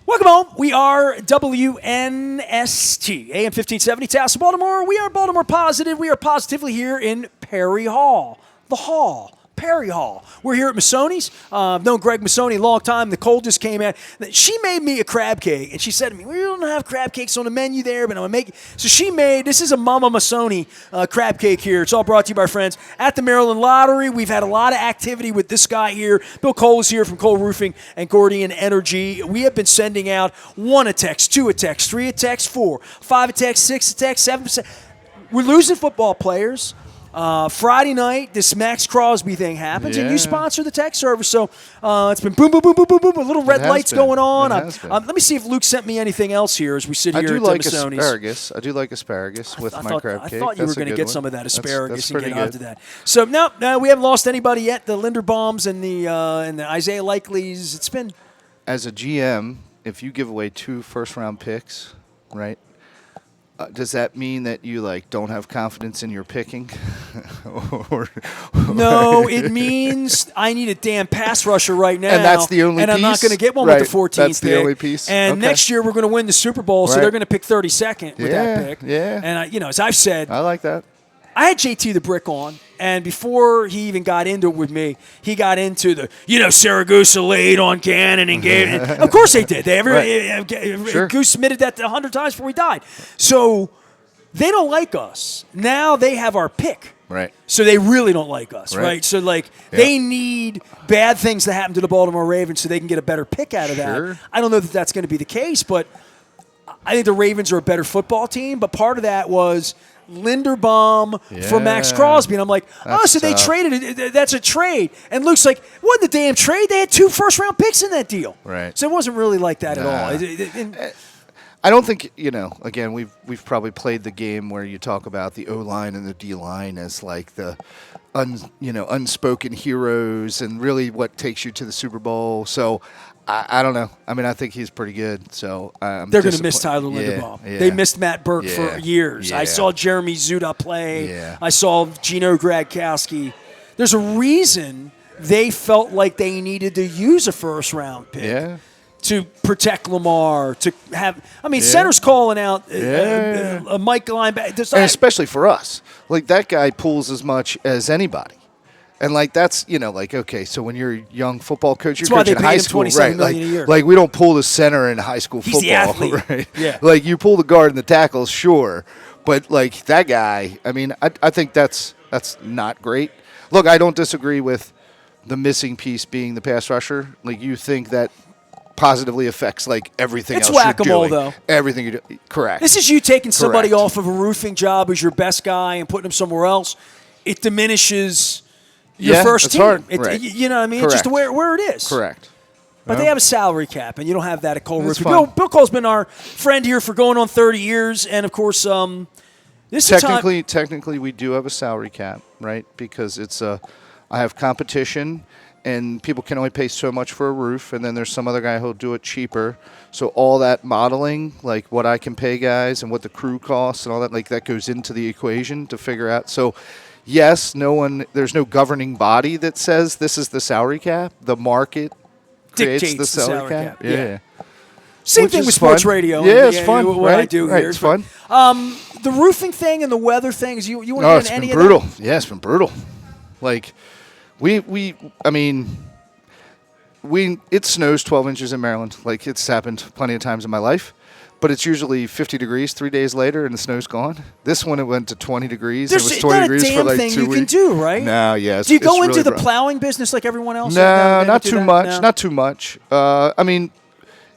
Welcome home. We are WNST, AM 1570, Taos, Baltimore. We are Baltimore Positive. We are positively here in Perry Hall. The Hall. Perry Hall. We're here at Massoni's. I've known Greg Massoni a long time. Nicole just came in. She made me a crab cake, and she said to me, we don't have crab cakes on the menu there, but I'm going to make it. So she made, this is a Mama Massoni crab cake here. It's all brought to you by our friends at the Maryland Lottery. We've had a lot of activity with this guy here. Bill Cole is here from Cole Roofing and Gordian Energy. We have been sending out 1 a text, 2 a text, 3 a text, 4, 5 a text, 6 a text, 7%. We're losing football players. Friday night, this Maxx Crosby thing happens, and you sponsor the text service. So it's been boom, boom, boom, boom, boom, boom, little red lights going on. Let me see if Luke sent me anything else here as we sit here at Massoni's. I do like asparagus with my crab cake. I thought you were going to get some of that asparagus and get onto that. So, no, we haven't lost anybody yet. The Linderbaums and the Isaiah Likeleys, it's been. As a GM, if you give away 2 first-round picks, right? Does that mean that you don't have confidence in your picking? No, it means I need a damn pass rusher right now. And that's the only piece? And I'm not going to get one with the 14th That's the pick. only piece? And next year we're going to win the Super Bowl, so they're going to pick 32nd with that pick. Yeah. And, as I've said. I like that. I had JT the Brick on, and before he even got into it with me, he got into the, Saragusa laid on Gannon and gave it. Of course they did. Goose submitted that 100 times before he died. So they don't like us. Now they have our pick. Right. So they really don't like us, right? So, they need bad things to happen to the Baltimore Ravens so they can get a better pick out of that. I don't know that that's going to be the case, but I think the Ravens are a better football team. But part of that was Linderbaum for Maxx Crosby. And I'm like, so they traded it. That's a trade. And Luke's like, what the damn trade? They had 2 first-round picks in that deal. Right. So it wasn't really like that at all. I don't think, again, we've probably played the game where you talk about the O-line and the D-line as the unspoken heroes and really what takes you to the Super Bowl. So I don't know. I mean, I think he's pretty good. So they're going to miss Tyler Linderbaum. Yeah. They missed Matt Burke for years. I saw Jeremy Zuda play. I saw Gino Gradkowski. There's a reason they felt like they needed to use a first-round pick to protect Lamar. To have, center's calling out a Mike linebacker, and especially for us, that guy pulls as much as anybody. And that's okay. So when you're a young football coach, you're coaching high school, right? $million a year. We don't pull the center in high school football, He's the athlete. Right? Yeah. You pull the guard and the tackles, sure, but that guy. I think that's not great. Look, I don't disagree with the missing piece being the pass rusher. You think that positively affects everything it's else you're whack-a-mole, doing. though. Everything you do, correct. This is you taking somebody off of a roofing job who's your best guy and putting him somewhere else. It diminishes your first team. Hard. Right. You know what I mean? Correct. It's just where it is. Correct. But they have a salary cap, and you don't have that at Cole Roofing. Bill Cole's been our friend here for going on 30 years, and of course, this is technically we do have a salary cap, right? Because it's I have competition, and people can only pay so much for a roof, and then there's some other guy who'll do it cheaper. So all that modeling, what I can pay guys and what the crew costs and all that, that goes into the equation to figure out. So. Yes, there's no governing body that says this is the salary cap. The market creates the salary cap. Yeah. Same thing with sports radio. Yeah, it's fun. What I do here. It's fun. The roofing thing and the weather things, you want to get into any of that? Brutal. Yeah, it's been brutal. It snows 12 inches in Maryland. It's happened plenty of times in my life. But it's usually 50 degrees 3 days later, and the snow's gone. This one, it went to 20 degrees. It was 20 degrees for 2 weeks. There's not a damn thing you can do, right? No, yes. Do you go into the plowing business like everyone else? No, not too much. No? Not too much.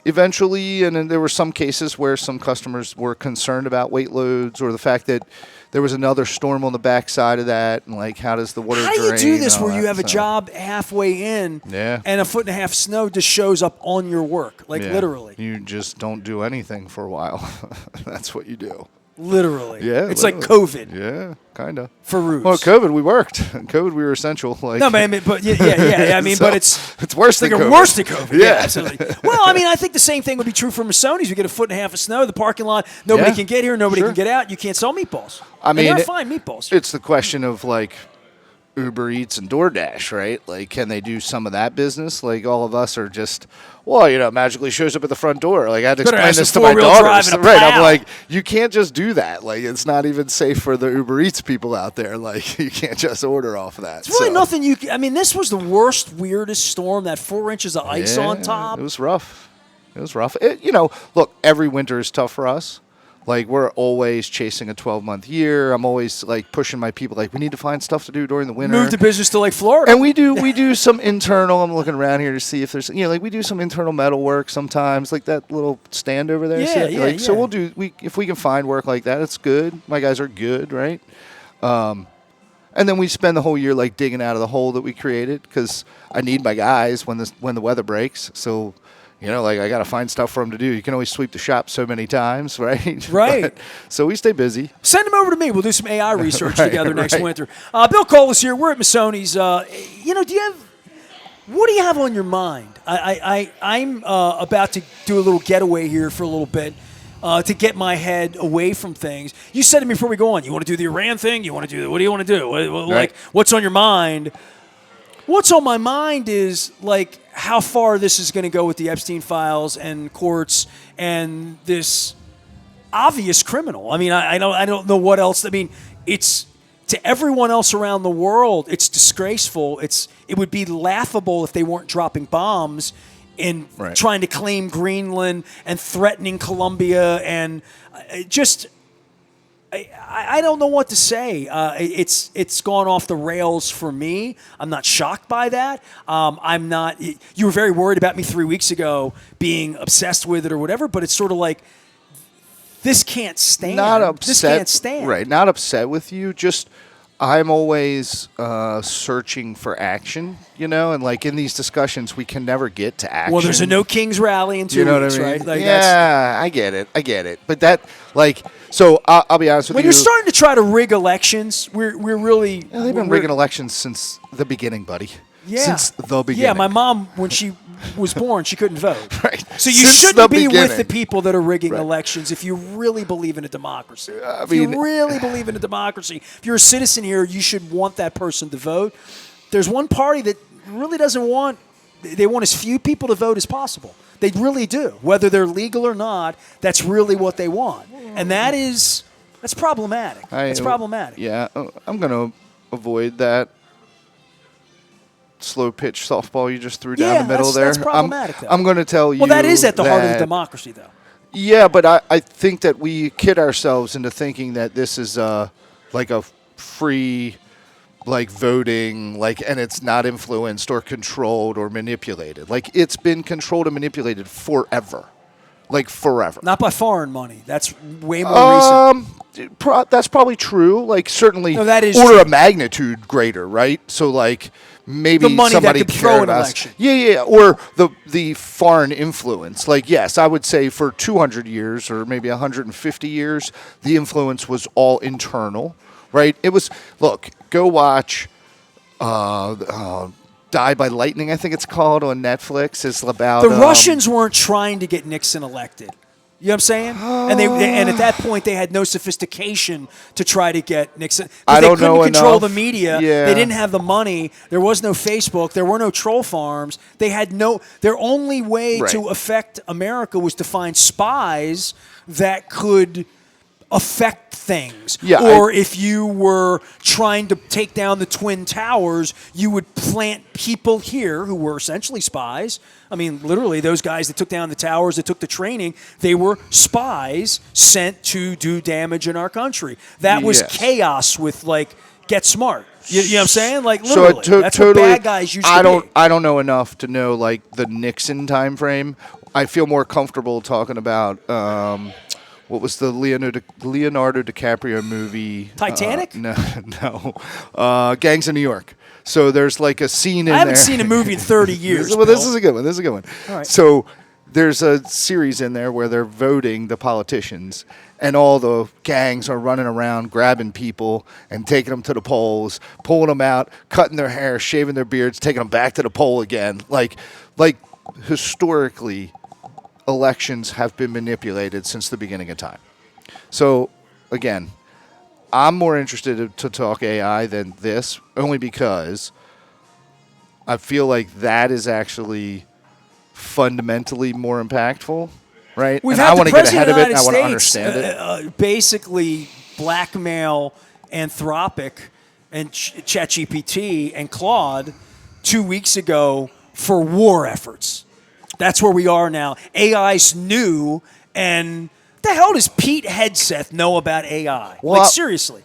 Eventually, and then there were some cases where some customers were concerned about weight loads or the fact that there was another storm on the backside of that, and how does the water drain? How do you do this where you have a job halfway in and a foot and a half snow just shows up on your work, literally? You just don't do anything for a while. That's what you do. Literally. Yeah. It's like COVID. Yeah, kind of. For roofs. Well, COVID, we worked. COVID, we were essential. No, but yeah. So but it's worse than COVID. Worse than COVID. Yeah, absolutely. Well, I think the same thing would be true for Massoni's. We get a foot and a half of snow, the parking lot, nobody can get here, nobody can get out. You can't sell meatballs. They're fine meatballs. It's the question of Uber Eats and DoorDash, right? Like, can they do some of that business? Like, all of us are just, well, you know, it magically shows up at the front door. Like, I had to explain this to my daughters. Right, I'm like, you can't just do that. Like, it's not even safe for the Uber Eats people out there. Like, you can't just order off of that. It's really nothing you can, I mean, this was the worst, weirdest storm, that 4 inches of ice on top. It was rough. It was rough. You know, look, every winter is tough for us. Like, we're always chasing a 12-month year. I'm always, like, pushing my people, like, we need to find stuff to do during the winter. Move the business to, like, Florida. And we do some internal, I'm looking around here to see if there's, you know, like, we do some internal metal work sometimes, like that little stand over there. So we'll do, if we can find work like that, it's good. My guys are good, right? And then we spend the whole year, like, digging out of the hole that we created, because I need my guys when the weather breaks. So, you know, like, I got to find stuff for them to do. You can only sweep the shop so many times, right? Right. So we stay busy. Send them over to me. We'll do some AI research together next winter. Bill Cole is here. We're at Massoni's. You know, what do you have on your mind? I'm about to do a little getaway here for a little bit to get my head away from things. You said to me before we go on, you want to do the Iran thing? What do you want to do? Like, what's on your mind? What's on my mind is, like, how far this is going to go with the Epstein files and courts and this obvious criminal. I mean, I don't know what else. I mean, it's, to everyone else around the world, it's disgraceful. It would be laughable if they weren't dropping bombs and trying to claim Greenland and threatening Colombia and just. I don't know what to say. It's gone off the rails for me. I'm not shocked by that. I'm not. You were very worried about me 3 weeks ago being obsessed with it or whatever, but it's sort of like, this can't stand. Not upset. This can't stand. Right. Not upset with you. Just, I'm always searching for action, you know, and, like, in these discussions, we can never get to action. Well, there's a No Kings rally in 2 weeks, right? Like, yeah, I get it. But that, like, so I'll be honest with you. When you're starting to try to rig elections, we're really. Yeah, they've been rigging elections since the beginning, buddy. Yeah. Since the beginning. Yeah, my mom, when she was born, she couldn't vote. Right. So you shouldn't be with the people that are rigging elections if you really believe in a democracy. If you really believe in a democracy, if you're a citizen here, you should want that person to vote. There's one party that really doesn't want, they want as few people to vote as possible. They really do. Whether they're legal or not, that's really what they want. And that's problematic. It's problematic. Yeah, I'm going to avoid that slow pitch softball you just threw down the middle there. That's problematic, though. I'm going to tell you. Well, that is at the heart of the democracy, though. Yeah, but I think that we kid ourselves into thinking that this is like a free, like, voting, like, and it's not influenced or controlled or manipulated. Like, it's been controlled and manipulated forever. Like, forever. Not by foreign money. That's way more recent. That's probably true. Like, certainly that is order true. of magnitude greater, right? So, like, maybe the money somebody that could throw an us. election. Yeah. Or the foreign influence. Like, yes, I would say for 200 years or maybe 150 years, the influence was all internal, right? It was, look, go watch Die by Lightning, I think it's called, on Netflix. It's about the Russians weren't trying to get Nixon elected. You know what I'm saying? And at that point, they had no sophistication to try to get Nixon. I don't know enough. They couldn't control the media. Yeah. They didn't have the money. There was no Facebook. There were no troll farms. They had no. Their only way to affect America was to find spies that could affect things. Yeah, or if you were trying to take down the Twin Towers, you would plant people here who were essentially spies. I mean, literally, those guys that took down the towers, that took the training, they were spies sent to do damage in our country. That was chaos with, like, get smart. You know what I'm saying? Like, literally. That's totally, what bad guys used to be. I don't know enough to know, like, the Nixon time frame. I feel more comfortable talking about what was the Leonardo DiCaprio movie? Titanic? No. Gangs of New York. So there's, like, a scene in there. I haven't seen a movie in 30 years. Well, this is a good one. All right. So there's a series in there where they're voting the politicians, and all the gangs are running around grabbing people and taking them to the polls, pulling them out, cutting their hair, shaving their beards, taking them back to the poll again. Like historically, elections have been manipulated since the beginning of time. So, again, I'm more interested to talk AI than this, only because I feel like that is actually fundamentally more impactful, right? We've and had I want the to get ahead president of it, of and I the want to United understand States basically blackmail Anthropic and ChatGPT and Claude 2 weeks ago for war efforts. That's where we are now. AI's new, and the hell does Pete Hegseth know about AI? Well, like, seriously.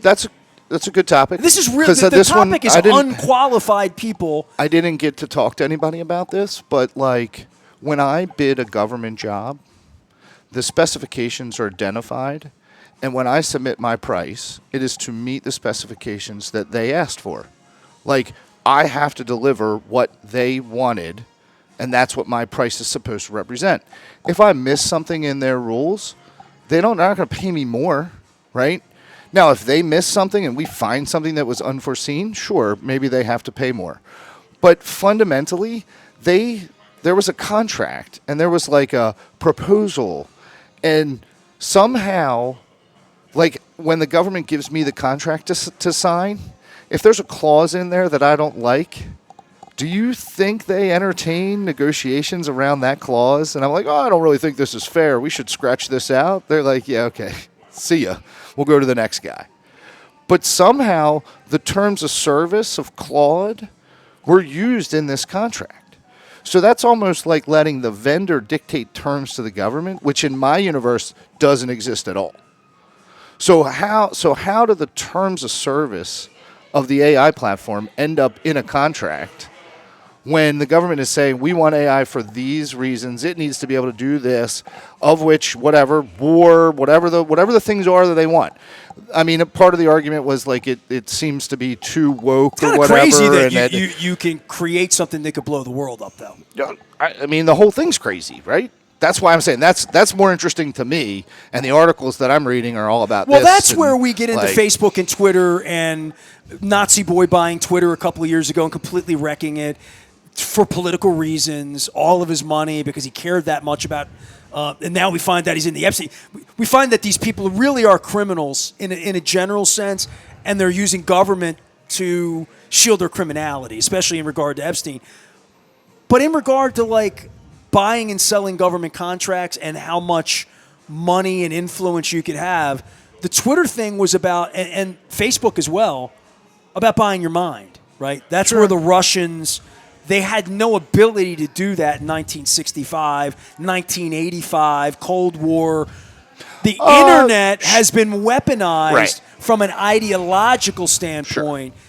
That's a good topic. This is real. 'Cause, The this one, topic is I didn't- unqualified people. I didn't get to talk to anybody about this, but like when I bid a government job, the specifications are identified, and when I submit my price, it is to meet the specifications that they asked for. Like, I have to deliver what they wanted, and that's what my price is supposed to represent. If I miss something in their rules, they're not going to pay me more, right? Now, if they miss something and we find something that was unforeseen, sure, maybe they have to pay more. But fundamentally, there was a contract, and there was like a proposal, and somehow, like when the government gives me the contract to sign, if there's a clause in there that I don't like, do you think they entertain negotiations around that clause? And I'm like, oh, I don't really think this is fair. We should scratch this out. They're like, yeah, okay, see ya. We'll go to the next guy. But somehow the terms of service of Claude were used in this contract. So that's almost like letting the vendor dictate terms to the government, which in my universe doesn't exist at all. So how do the terms of service of the AI platform end up in a contract when the government is saying we want AI for these reasons, it needs to be able to do this, of which whatever war, whatever the things are that they want. I mean, part of the argument was like it seems to be too woke or whatever. It's kind of crazy and that you can create something that could blow the world up, though. I mean, the whole thing's crazy, right? That's why I'm saying that's more interesting to me, and the articles that I'm reading are all about well, this. Well, that's and, where we get into like, Facebook and Twitter, and Nazi Boy buying Twitter a couple of years ago and completely wrecking it for political reasons, all of his money because he cared that much about. And now we find that he's in the Epstein. We find that these people really are criminals in a general sense, and they're using government to shield their criminality, especially in regard to Epstein. But in regard to like buying and selling government contracts and how much money and influence you could have, the Twitter thing was about, and Facebook as well, about buying your mind, right? That's where the Russians, they had no ability to do that in 1965, 1985, Cold War. The internet has been weaponized from an ideological standpoint. Sure.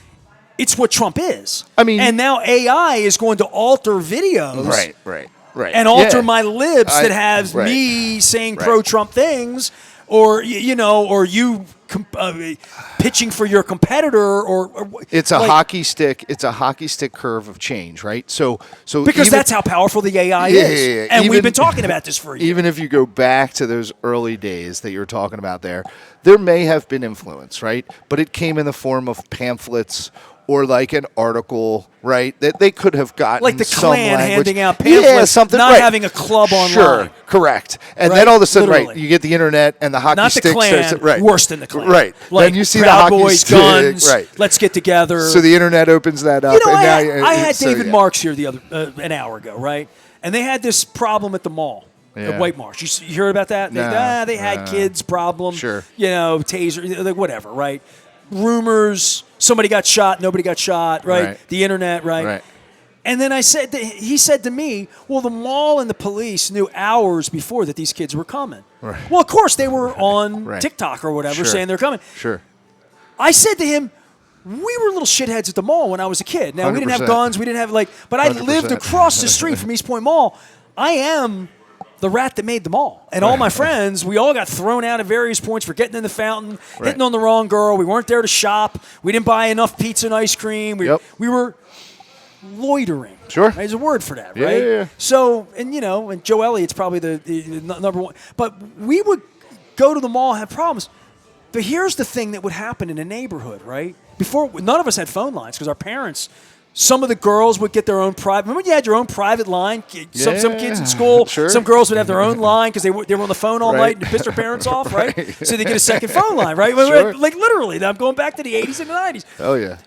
It's what Trump is. I mean, and now AI is going to alter videos. Right. And alter my lips that has me saying pro-Trump things, or or you pitching for your competitor, or it's a hockey stick. It's a hockey stick curve of change, right? So because that's how powerful the AI is, and we've been talking about this for a year. Even if you go back to those early days that you were talking about, there may have been influence, right? But it came in the form of pamphlets or like an article, right? That they could have gotten like the some Klan language. handing out pamphlets, something, not having a club online. Sure, correct. And then all of a sudden, you get the internet and the hockey not stick the Klan, starts. Worse than the Klan. Right. Like then you see Proud the hockey Boys, stick. guns. Right. Let's get together. So the internet opens that up. I had David Marks here an hour ago, right? And they had this problem at the mall. At White Marsh. You heard about that? They had kids problem. Sure. Taser, like whatever, right? Rumors, somebody got shot, nobody got shot, right? The internet, right? And then he said to me, well, the mall and the police knew hours before that these kids were coming. Right. Well, of course, they were on TikTok or whatever saying they're coming. Sure. I said to him, we were little shitheads at the mall when I was a kid. Now, 100%. we didn't have guns, we didn't have but I lived across the street from East Point Mall. I am the rat that made the mall. And all my friends, we all got thrown out at various points for getting in the fountain, hitting on the wrong girl. We weren't there to shop. We didn't buy enough pizza and ice cream. We were loitering. Sure. There's a word for that, right? Yeah. So, and Joe Elliott's probably the number one. But we would go to the mall and have problems. But here's the thing that would happen in a neighborhood, right? Before, none of us had phone lines because our parents Some of the girls would get their own private. Remember, you had your own private line. Some kids in Yeah, school, sure. some girls would have their own line because they were on the phone all night and pissed their parents off, right? So they get a second phone line, right? Sure. Like literally, I'm going back to the 80s and the 90s. Oh yeah.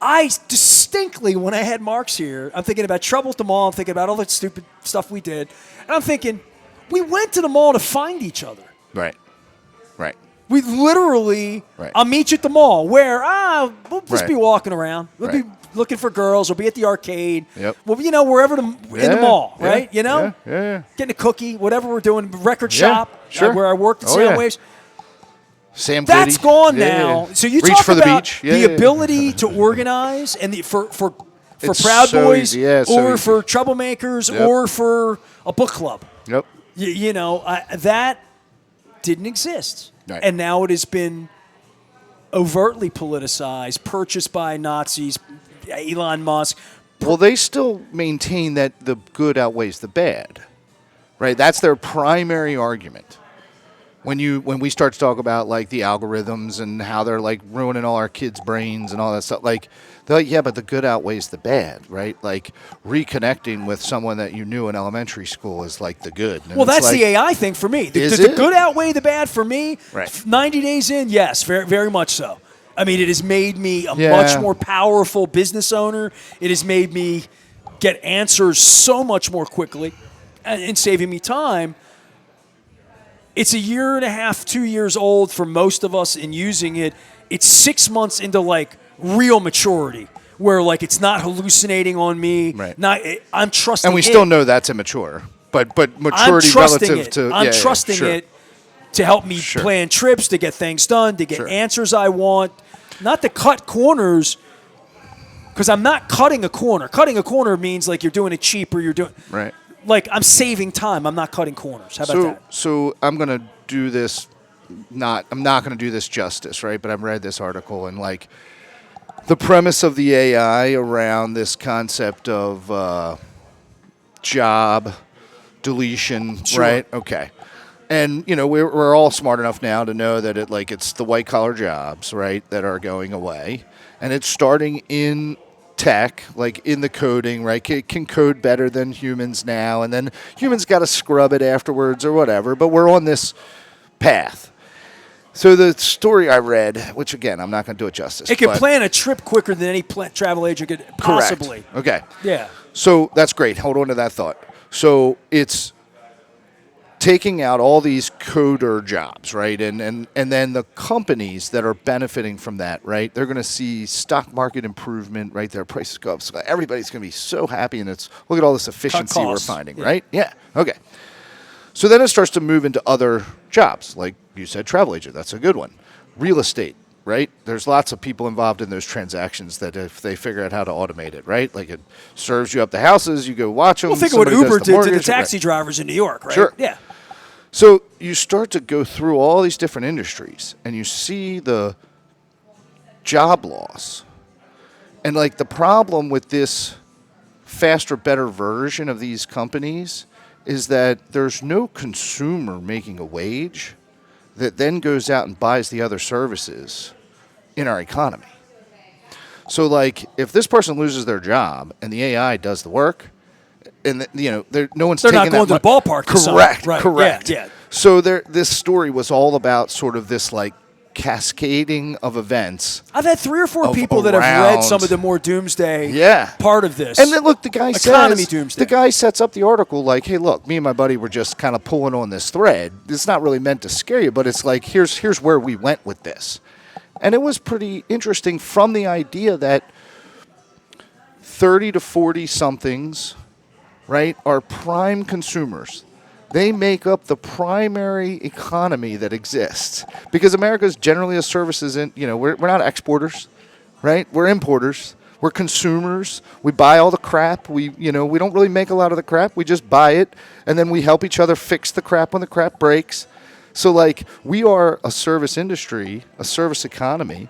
I distinctly, when I had Marks here, I'm thinking about trouble at the mall. I'm thinking about all the stupid stuff we did, and I'm thinking, we went to the mall to find each other. Right. Right. We literally, Right. I'll meet you at the mall. Where? We'll just Right. be walking around. We'll be looking for girls. We'll be at the arcade. Yep. Well, wherever in the mall, right? Yeah. Getting a cookie, whatever we're doing. Record shop, sure. where I worked at Oh, yeah. Soundwaves. Sam That's Goody. gone Yeah, now. yeah. So you Reach talk for about the beach. the ability to organize and for It's Proud so Boys easy. Yeah, so or easy. for troublemakers Yep. or for a book club. Yep. That didn't exist. Right. And now it has been overtly politicized, purchased by Nazis, Elon Musk. Well, they still maintain that the good outweighs the bad, right? That's their primary argument. When we start to talk about like the algorithms and how they're like ruining all our kids' brains and all that stuff, like they're like, yeah, but the good outweighs the bad, right? Like reconnecting with someone that you knew in elementary school is like the good. And Well, it's that's like, the AI thing for me. Is The it? good outweigh the bad for me. Right. 90 days in, yes, very, very much so. I mean, it has made me a Yeah. much more powerful business owner. It has made me get answers so much more quickly and saving me time. It's a year and a half, 2 years old for most of us in using it. It's 6 months into like real maturity where like it's not hallucinating on me. Right. I'm trusting and we it. still know that's immature, but I'm maturity trusting relative it. to I'm yeah, trusting sure. it to help me Sure. plan trips, to get things done, to get Sure. answers I want, not to cut corners. Because I'm not cutting a corner. Cutting a corner means like you're doing it cheap or you're doing Right. like I'm saving time. I'm not cutting corners. How about that? So I'm gonna do this. I'm not gonna do this justice, right? But I've read this article and like the premise of the AI around this concept of job deletion, Sure. right? Okay. And we're all smart enough now to know that it's the white collar jobs, right, that are going away, and it's starting in tech, like in the coding, right? It can code better than humans now, and then humans got to scrub it afterwards or whatever. But we're on this path. So the story I read, which again I'm not going to do it justice, It can but- plan a trip quicker than any travel agent could possibly. Correct. Okay. Yeah. So that's great. Hold on to that thought. So it's taking out all these coder jobs, right? And then the companies that are benefiting from that, right? They're going to see stock market improvement, right? Their prices go up. So everybody's going to be so happy, and look at all this efficiency we're costs. finding, Yeah. right? Yeah. Okay. So then it starts to move into other jobs, like you said, travel agent. That's a good one. Real estate, right? There's lots of people involved in those transactions that if they figure out how to automate it, right? Like it serves you up the houses, you go watch them. Well, think of what somebody does Uber the did to the mortgage, taxi right. drivers in New York, right? Sure. Yeah. So you start to go through all these different industries, and you see the job loss. And like the problem with this faster, better version of these companies is that there's no consumer making a wage that then goes out and buys the other services in our economy. So like if this person loses their job and the AI does the work, and no one's They're taking not going that to the ballpark to sell. Correct, Right. correct. Yeah. So this story was all about sort of this like cascading of events. I've had 3 or 4 Of people that have read around- some of the more doomsday Yeah. part of this. And then look, the guy Economy says, doomsday. the guy sets up the article like, hey, look, me and my buddy were just kind of pulling on this thread. It's not really meant to scare you, but it's like, here's where we went with this. And it was pretty interesting from the idea that 30 to 40 somethings, right, are prime consumers. They make up the primary economy that exists because America is generally a services we're not exporters, right? We're importers. We're consumers. We buy all the crap. We don't really make a lot of the crap. We just buy it, and then we help each other fix the crap when the crap breaks. So like we are a service industry, a service economy.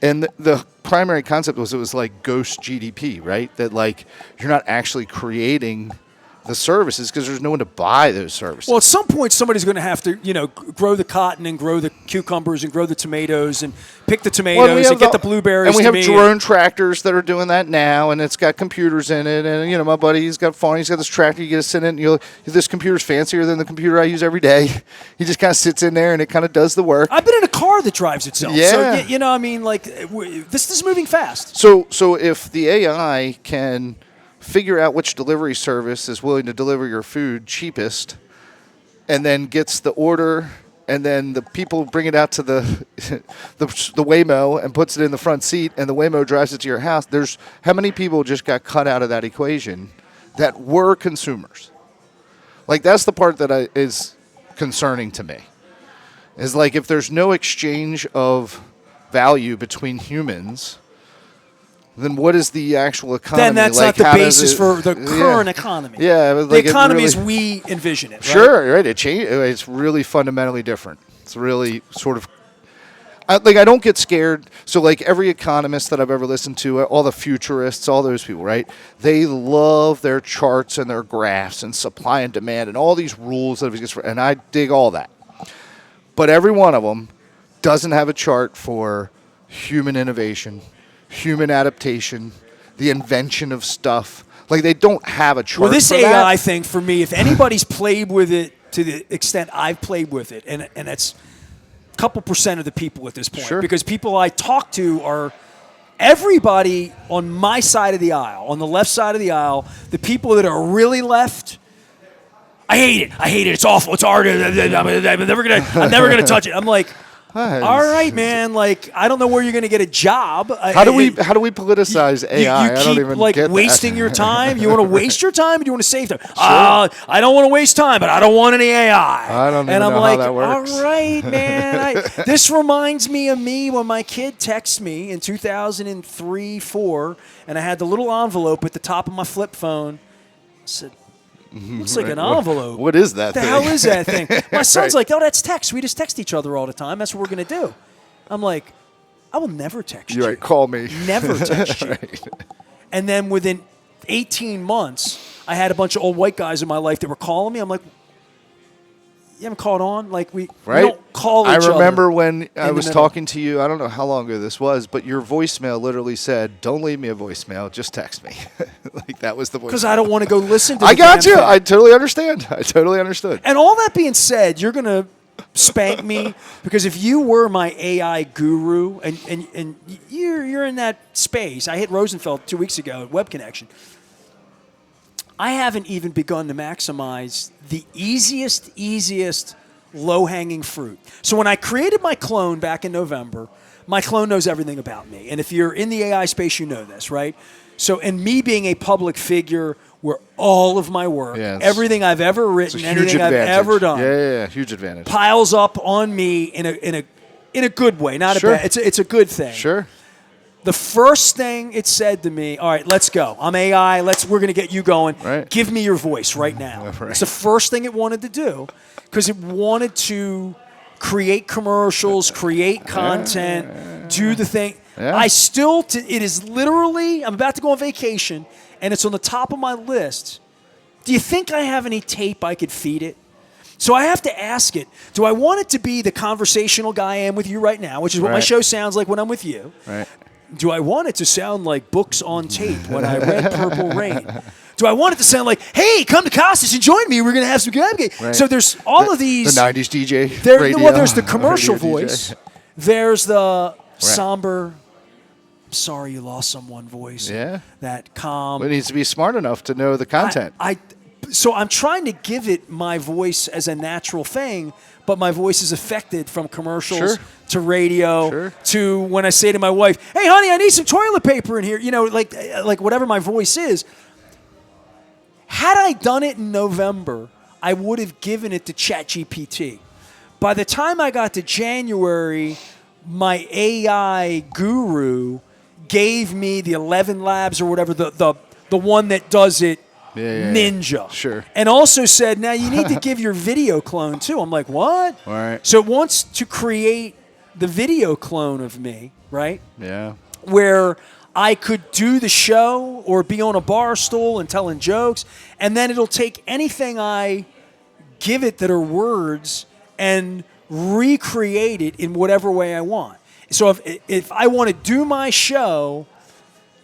And the primary concept was it was like ghost GDP, right? That like you're not actually creating the services because there's no one to buy those services. Well, at some point, somebody's going to have to, grow the cotton and grow the cucumbers and grow the tomatoes and pick the tomatoes and get the blueberries. And we have drone tractors that are doing that now, and it's got computers in it. And my buddy, he's got a phone. He's got this tractor. You get to sit in it, and this computer's fancier than the computer I use every day. He just kind of sits in there, and it kind of does the work. I've been in a car that drives itself. Yeah. So, this is moving fast. So if the AI can figure out which delivery service is willing to deliver your food cheapest, and then gets the order, and then the people bring it out to the Waymo and puts it in the front seat, and the Waymo drives it to your house. There's how many people just got cut out of that equation that were consumers? Like, that's the part that is concerning to me. Is like, if there's no exchange of value between humans, then what is the actual economy? Then that's not the basis for the current economy. Yeah, the economy as we envision it. Right? Sure, right. It's really fundamentally different. It's really sort of I don't get scared. So like every economist that I've ever listened to, all the futurists, all those people, right? They love their charts and their graphs and supply and demand and all these rules that exist, and I dig all that. But every one of them doesn't have a chart for human innovation, human adaptation, the invention of stuff. Like, they don't have a chart. Well, this for AI that. thing, for me, if anybody's played with it to the extent I've played with it, and that's a couple % of the people at this point, Sure. because people I talk to are everybody on my side of the aisle, on the left side of the aisle, the people that are really left. I hate it. It's awful. It's hard. I'm never gonna touch it. I'm like, all right, man. Like, I don't know where you're gonna get a job. How do we politicize AI? You I don't keep even like get wasting that. your time. You want to waste your time, or do you want to save time? I don't want to waste time, but I don't want any AI. I don't even and I'm know like, how that works. all right, man. This reminds me of me when my kid texted me in 2003, 4, and I had the little envelope at the top of my flip phone. I said, looks like an envelope. What is that the thing? hell is that thing? My son's Right. like, oh, that's text. We just text each other all the time. That's what we're going to do. I'm like, I will never text you. You're right. Call me. Never text you. Right. And then within 18 months, I had a bunch of old white guys in my life that were calling me. I'm like, you haven't called on? Like, we don't call each other. I remember when I was middle. talking to you, I don't know how long ago this was, but your voicemail literally said, don't leave me a voicemail, just text me. Like, that was the voicemail. Because I don't want to go listen to I the got damn you. thing. I totally understand. I totally understood. And all that being said, you're going to spank me because if you were my AI guru and you're in that space, I hit Rosenfeld 2 weeks ago at Web Connection. I haven't even begun to maximize the easiest low-hanging fruit. So when I created my clone back in November, my clone knows everything about me. And if you're in the AI space, you know this, right? So, and me being a public figure where all of my work, everything I've ever written, anything I've ever done, huge advantage, piles up on me in a good way, not a bad. It's a good thing. Sure. The first thing it said to me, all right, let's go. I'm AI. We're going to get you going. Right. Give me your voice right now. Right. It's the first thing it wanted to do because it wanted to create commercials, create content, do the thing. Yeah. It is literally, I'm about to go on vacation, and it's on the top of my list. Do you think I have any tape I could feed it? So I have to ask it, do I want it to be the conversational guy I am with you right now, which is what my show sounds like when I'm with you? Right. Do I want it to sound like books on tape when I read Purple Rain? Do I want it to sound like, hey, come to Costas and join me. We're going to have some game. Right. So there's all of these. The 90s DJ There's the commercial radio voice. DJ. There's the somber, I'm sorry you lost someone voice. Yeah. That calm. But it needs to be smart enough to know the content. So I'm trying to give it my voice as a natural thing, but my voice is affected from commercials to radio to when I say to my wife, hey, honey, I need some toilet paper in here. You know, like whatever my voice is. Had I done it in November, I would have given it to ChatGPT. By the time I got to January, my AI guru gave me the 11 Labs or whatever, the one that does it ninja. Sure. And also said, now you need to give your video clone too. I'm like, what? All right. So it wants to create the video clone of me, right? Yeah. Where I could do the show or be on a bar stool and telling jokes, and then it'll take anything I give it that are words and recreate it in whatever way I want. So if I want to do my show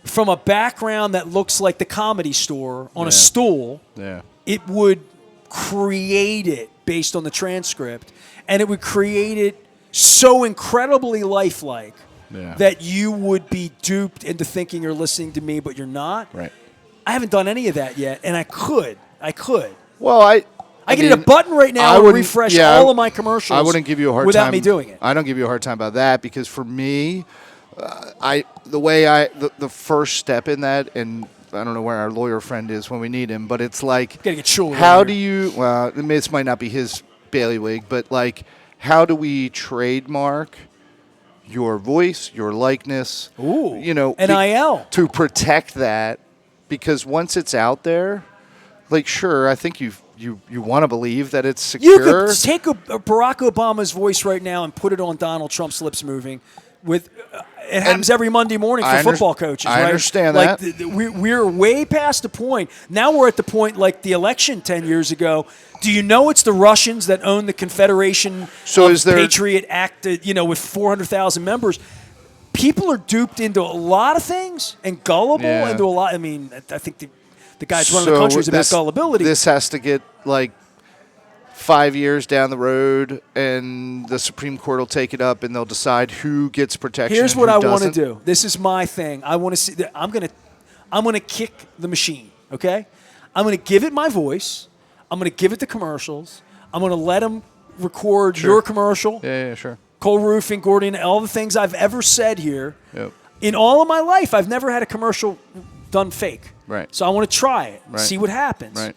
from a background that looks like the Comedy Store on a stool, it would create it based on the transcript, and it would create it so incredibly lifelike that you would be duped into thinking you're listening to me, but you're not. Right. I haven't done any of that yet, and I could. Well, I can hit a button right now and refresh all of my commercials. I wouldn't give you a hard time without me doing it. I don't give you a hard time about that because for me, the first step in that, and I don't know where our lawyer friend is when we need him, but it's like, gotta get Schuler how in do you? Well, this might not be his bailiwick, but like, how do we trademark your voice, your likeness? Ooh, NIL to protect that, because once it's out there, like, sure, I think you want to believe that it's secure. You could take a Barack Obama's voice right now and put it on Donald Trump's lips moving. It happens every Monday morning for football coaches, right? I understand that. We're way past the point. Now we're at the point like the election 10 years ago. Do you know it's the Russians that own the Confederation Patriot Act, with 400,000 members? People are duped into a lot of things and gullible into a lot. I mean, I think the guys running the country is about gullibility. This has to get like 5 years down the road, and the Supreme Court will take it up, and they'll decide who gets protection. Here's and what who I want doesn't. to do. This is my thing. I want to see. I'm gonna kick the machine. Okay. I'm gonna give it my voice. I'm gonna give it the commercials. I'm gonna let them record your commercial. Yeah, sure. Coal roofing, Gordian, all the things I've ever said here. Yep. In all of my life, I've never had a commercial done fake. Right. So I want to try it, Right. see what happens. Right.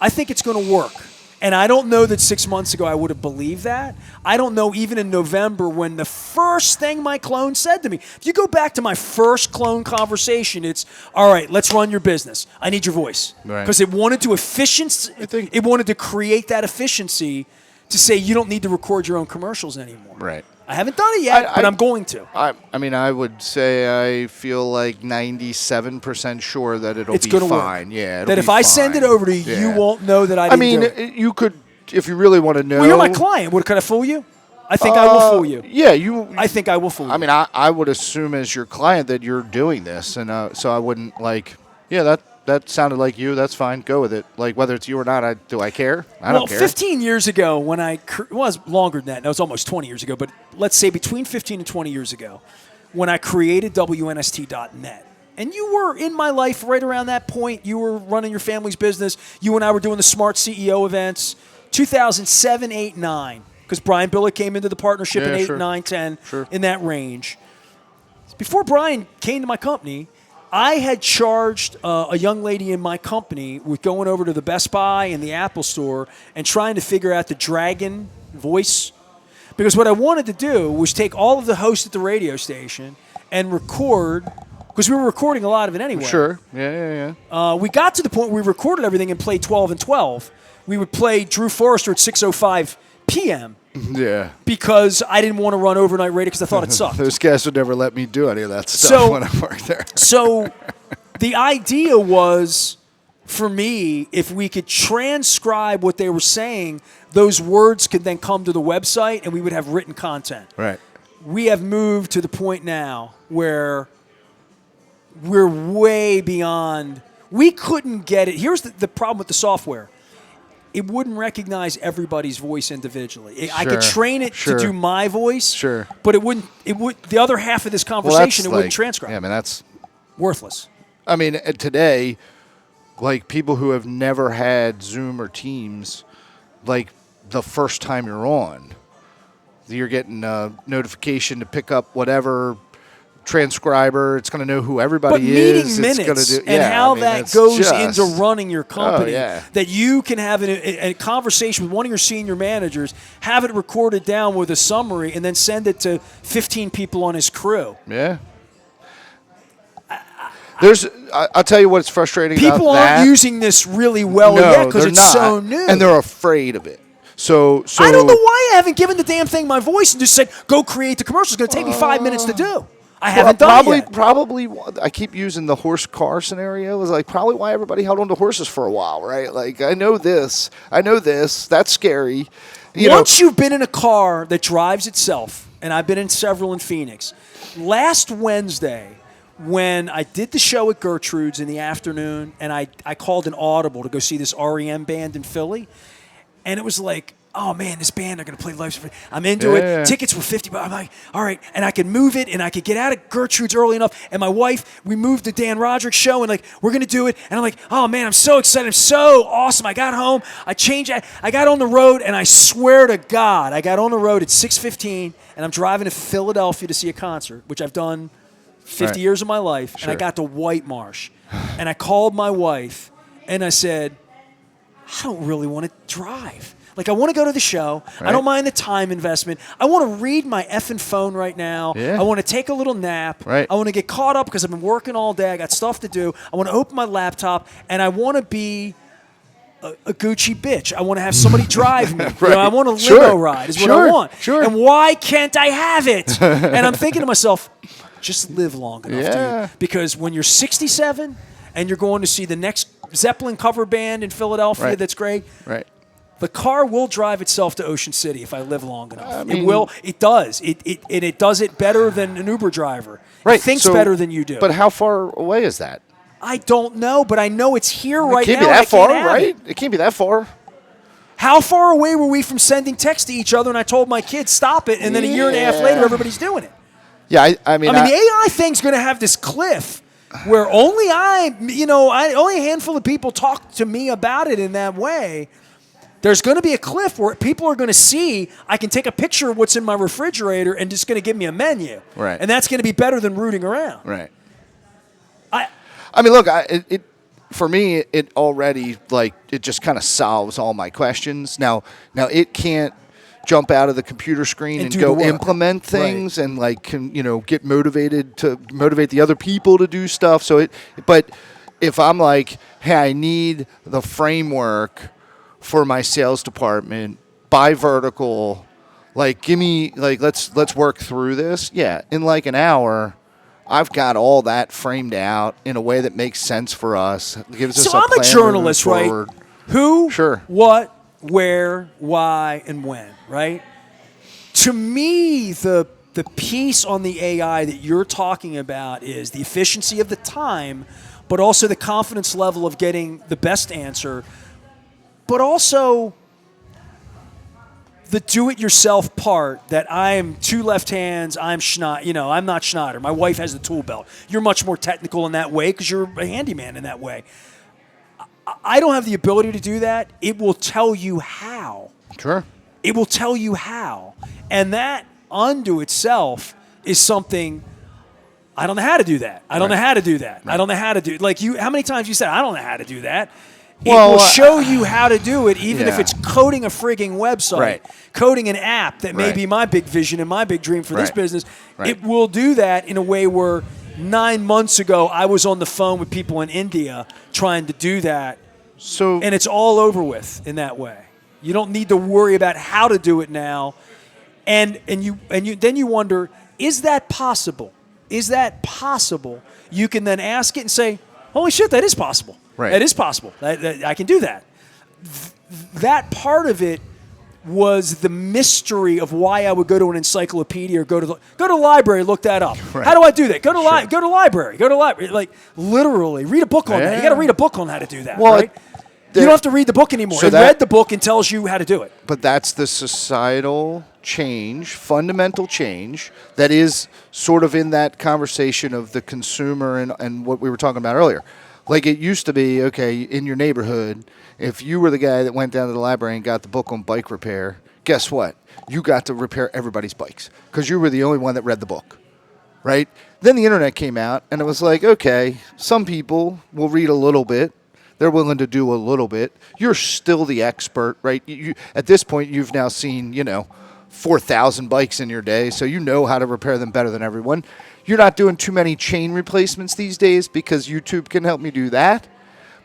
I think it's going to work. And I don't know that 6 months ago I would have believed that. I don't know even in November when the first thing my clone said to me. If you go back to my first clone conversation, it's, all right, let's run your business. I need your voice. Because it wanted to it wanted to create that efficiency to say you don't need to record your own commercials anymore. Right. I haven't done it yet, but I'm going to. I would say I feel like 97% sure that it'll be gonna fine. Work. Yeah, that if I send it over to you, you won't know that I didn't do it. You could, if you really want to know. Well, you're my client. Could I fool you? I think I will fool you. Yeah, I think I will fool you. I mean, I would assume as your client that you're doing this, and so I wouldn't that sounded like you. That's fine. Go with it. Like, whether it's you or not, do I care? I don't care. 15 years ago when it was longer than that. That was almost 20 years ago. But let's say between 15 and 20 years ago when I created WNST.net. And you were in my life right around that point. You were running your family's business. You and I were doing the Smart CEO events. 2007, 8, 9. Because Brian Billick came into the partnership in 8, 9, 10, in that range. Before Brian came to my company, I had charged a young lady in my company with going over to the Best Buy and the Apple Store and trying to figure out the Dragon voice. Because what I wanted to do was take all of the hosts at the radio station and record, because we were recording a lot of it anyway. Sure. Yeah. We got to the point where we recorded everything and played 12 and 12. We would play Drew Forrester at 6:05 p.m. Yeah. Because I didn't want to run overnight radio because I thought it sucked. Those guys would never let me do any of that stuff when I worked there. So the idea was, for me, if we could transcribe what they were saying, those words could then come to the website and we would have written content. Right. We have moved to the point now where we're way beyond. We couldn't get it. Here's the problem with the software. It wouldn't recognize everybody's voice individually. I could train it to do my voice, but it wouldn't. The other half of this conversation, it wouldn't transcribe. Yeah, I mean, that's worthless. I mean, today, like, people who have never had Zoom or Teams, like, the first time you're on, you're getting a notification to pick up whatever transcriber. It's going to know who everybody is. But meeting minutes and how that goes into running your company, that you can have a conversation with one of your senior managers, have it recorded down with a summary, and then send it to 15 people on his crew. Yeah. I'll tell you what's frustrating about that. People aren't using this really well yet because it's so new. And they're afraid of it. So I don't know why I haven't given the damn thing my voice and just said, go create the commercial. It's going to take me 5 minutes to do. I haven't done it yet. Probably, I keep using the horse car scenario. Is like probably why everybody held on to horses for a while, right? Like I know this, that's scary. Once you've been in a car that drives itself, and I've been in several in Phoenix. Last Wednesday, when I did the show at Gertrude's in the afternoon, and I called an audible to go see this REM band in Philly, and it was like, oh man, this band are going to play live. I'm into it. Yeah. Tickets were $50. I'm like, all right, and I could move it, and I could get out of Gertrude's early enough. And my wife, we moved the Dan Roderick show, and like we're going to do it. And I'm like, oh man, I'm so excited. I'm so awesome. I got home. I got on the road, and I swear to God, I got on the road at 6:15, and I'm driving to Philadelphia to see a concert, which I've done 50 years of my life. Sure. And I got to White Marsh, and I called my wife, and I said, I don't really want to drive. Like, I want to go to the show. Right. I don't mind the time investment. I want to read my effing phone right now. Yeah. I want to take a little nap. Right. I want to get caught up because I've been working all day. I got stuff to do. I want to open my laptop, and I want to be a Gucci bitch. I want to have somebody drive me. Right. I want a limo ride is what I want. Sure. And why can't I have it? And I'm thinking to myself, just live long enough, dude. Because when you're 67 and you're going to see the next Zeppelin cover band in Philadelphia that's great, right. The car will drive itself to Ocean City if I live long enough. I mean, it will. It does. It does it better than an Uber driver. Right. It thinks better than you do. But how far away is that? I don't know, but I know it's here right now. It can't be that far, right? It can't be that far. How far away were we from sending texts to each other? And I told my kids, stop it. And then a year and a half later, everybody's doing it. Yeah, I mean, the AI thing's going to have this cliff where only only a handful of people talk to me about it in that way. There's going to be a cliff where people are going to see I can take a picture of what's in my refrigerator and just going to give me a menu. Right. And that's going to be better than rooting around. Right. I mean, look, for me, it already, like, it just kind of solves all my questions. Now it can't jump out of the computer screen and go implement things and, like, get motivated to motivate the other people to do stuff. But if I'm like, hey, I need the framework for my sales department by vertical, like, give me, like, let's work through this. Yeah, in like an hour, I've got all that framed out in a way that makes sense for us. It gives us I'm a journalist, right? Who, sure, what, where, why, and when, right? To me, the piece on the AI that you're talking about is the efficiency of the time, but also the confidence level of getting the best answer, but also the do-it-yourself part that I am two left hands, I'm not Schneider. My wife has the tool belt. You're much more technical in that way because you're a handyman in that way. I don't have the ability to do that. It will tell you how. Sure. It will tell you how. And that unto itself is something, I don't know how to do that. I don't know how to do that. I don't know how to do it. Like how many times you said, I don't know how to do that? It will show you how to do it, even if it's coding a frigging website, coding an app that may be my big vision and my big dream for this business. It will do that in a way where 9 months ago I was on the phone with people in India trying to do that. And it's all over with in that way. You don't need to worry about how to do it now. And then you wonder, is that possible? Is that possible? You can then ask it and say, holy shit, that is possible. Right. That is possible. I can do that. That part of it was the mystery of why I would go to an encyclopedia or go to the library, look that up. Right. How do I do that? Go to library. Like literally, read a book on that. You got to read a book on how to do that. Right? You don't have to read the book anymore. So read the book and tells you how to do it. But that's the societal change, fundamental change, that is sort of in that conversation of the consumer and what we were talking about earlier. Like it used to be, okay, in your neighborhood, if you were the guy that went down to the library and got the book on bike repair, guess what? You got to repair everybody's bikes because you were the only one that read the book, right? Then the internet came out, and it was like, okay, some people will read a little bit. They're willing to do a little bit. You're still the expert, right? You at this point, you've now seen, 4,000 bikes in your day, so you know how to repair them better than everyone. You're not doing too many chain replacements these days because YouTube can help me do that.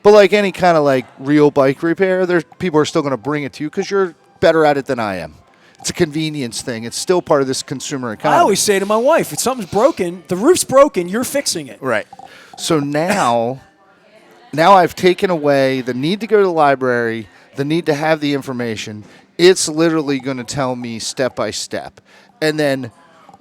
But like any kind of like real bike repair, people are still going to bring it to you because you're better at it than I am. it's a convenience thing. It's still part of this consumer I economy. always say to my wife, if something's broken, the roof's broken, you're fixing it. Right. So now I've taken away the need to go to the library, the need to have the information. It's literally going to tell me step by step. And then